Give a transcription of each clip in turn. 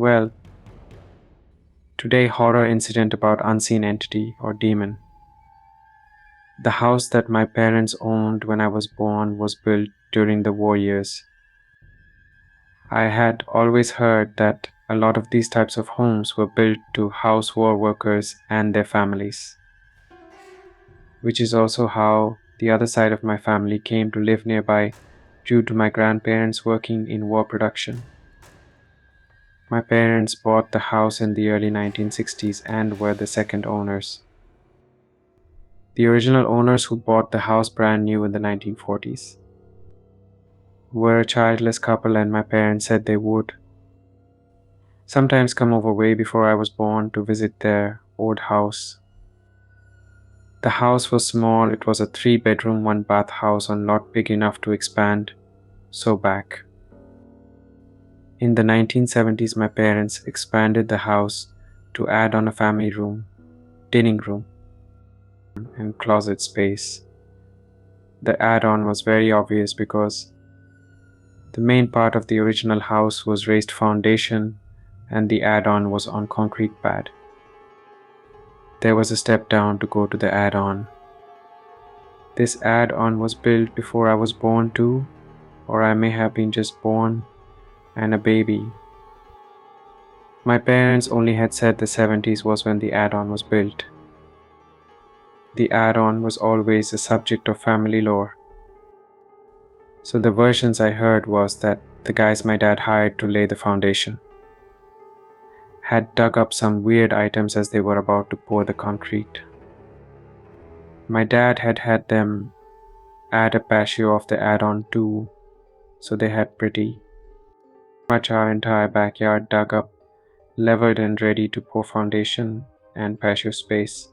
well. Today, horror incident about unseen entity or demon. The house that my parents owned when I was born was built during the war years. I had always heard that a lot of these types of homes were built to house war workers and their families, which is also how the other side of my family came to live nearby due to my grandparents working in war production. My parents bought the house in the early 1960s and were the second owners. The original owners who bought the house brand new in the 1940s were a childless couple, and my parents said they would sometimes come over way before I was born to visit their old house. The house was small. It was a 3-bedroom, 1-bath house on lot big enough to expand, so back. In the 1970s, my parents expanded the house to add on a family room, dining room, and closet space. The add-on was very obvious because the main part of the original house was raised foundation and the add-on was on concrete pad. There was a step down to go to the add-on. This add-on was built before I was born too, or I may have been just born and a baby. My parents only had said the 70s was when the add-on was built. The add-on was always a subject of family lore. So the versions I heard was that the guys my dad hired to lay the foundation had dug up some weird items as they were about to pour the concrete. My dad had had them add a patio of the add-on too, so they had pretty much our entire backyard dug up, leveled and ready to pour foundation and patio space.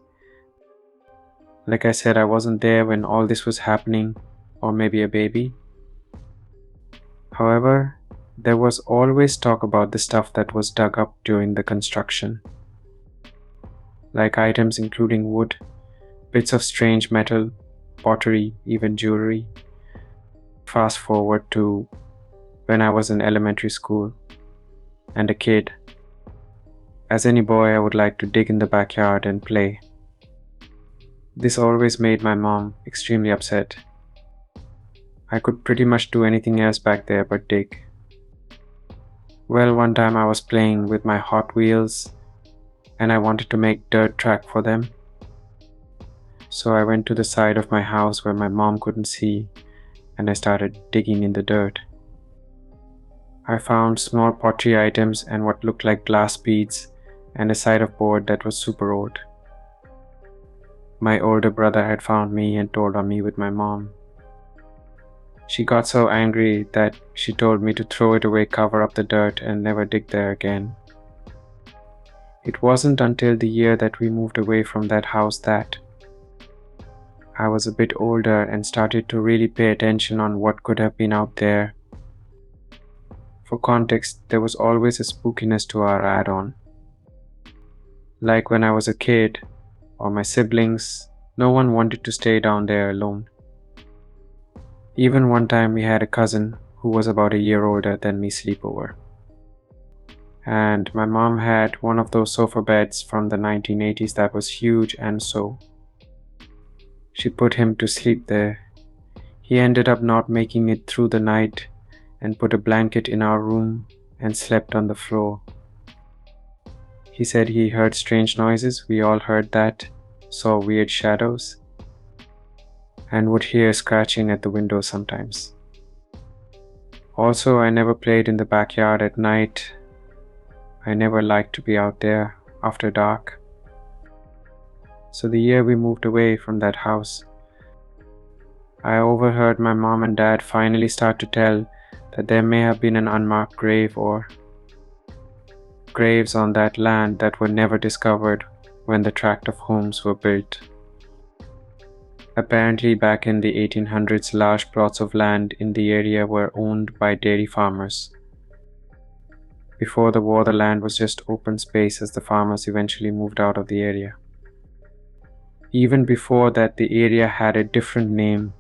Like I said, I wasn't there when all this was happening, or maybe a baby. However, there was always talk about the stuff that was dug up during the construction, like items including wood, bits of strange metal, pottery, even jewelry. Fast forward to when I was in elementary school and a kid. As any boy, I would like to dig in the backyard and play. This always made my mom extremely upset. I could pretty much do anything else back there but dig. Well, one time I was playing with my Hot Wheels and I wanted to make dirt track for them. So I went to the side of my house where my mom couldn't see and I started digging in the dirt. I found small pottery items and what looked like glass beads and a side of board that was super old. My older brother had found me and told on me with my mom. She got so angry that she told me to throw it away, cover up the dirt, and never dig there again. It wasn't until the year that we moved away from that house that I was a bit older and started to really pay attention on what could have been out there. For context, there was always a spookiness to our add-on. Like when I was a kid, or my siblings, no one wanted to stay down there alone. Even one time we had a cousin who was about a year older than me sleepover. And my mom had one of those sofa beds from the 1980s that was huge, and so she put him to sleep there. He ended up not making it through the night and put a blanket in our room and slept on the floor. He said he heard strange noises, we all heard that, saw weird shadows, and would hear scratching at the window sometimes. Also, I never played in the backyard at night. I never liked to be out there after dark. So the year we moved away from that house, I overheard my mom and dad finally start to tell that there may have been an unmarked grave or graves on that land that were never discovered when the tract of homes were built. Apparently back in the 1800s, large plots of land in the area were owned by dairy farmers. Before the war, the land was just open space as the farmers eventually moved out of the area. Even before that, the area had a different name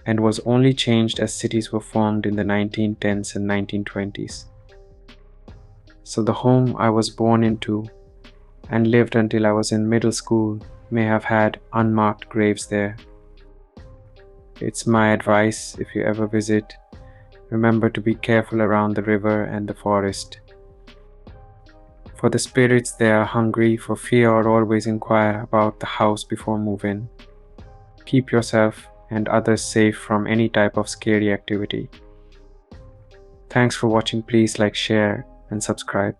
and was only changed as cities were formed in the 1910s and 1920s. So the home I was born into and lived until I was in middle school may have had unmarked graves there. It's my advice if you ever visit, remember to be careful around the river and the forest. For the spirits there are hungry for fear or always inquire about the house before moving. Keep yourself and others safe from any type of scary activity. Thanks for watching. Please like, share, and subscribe.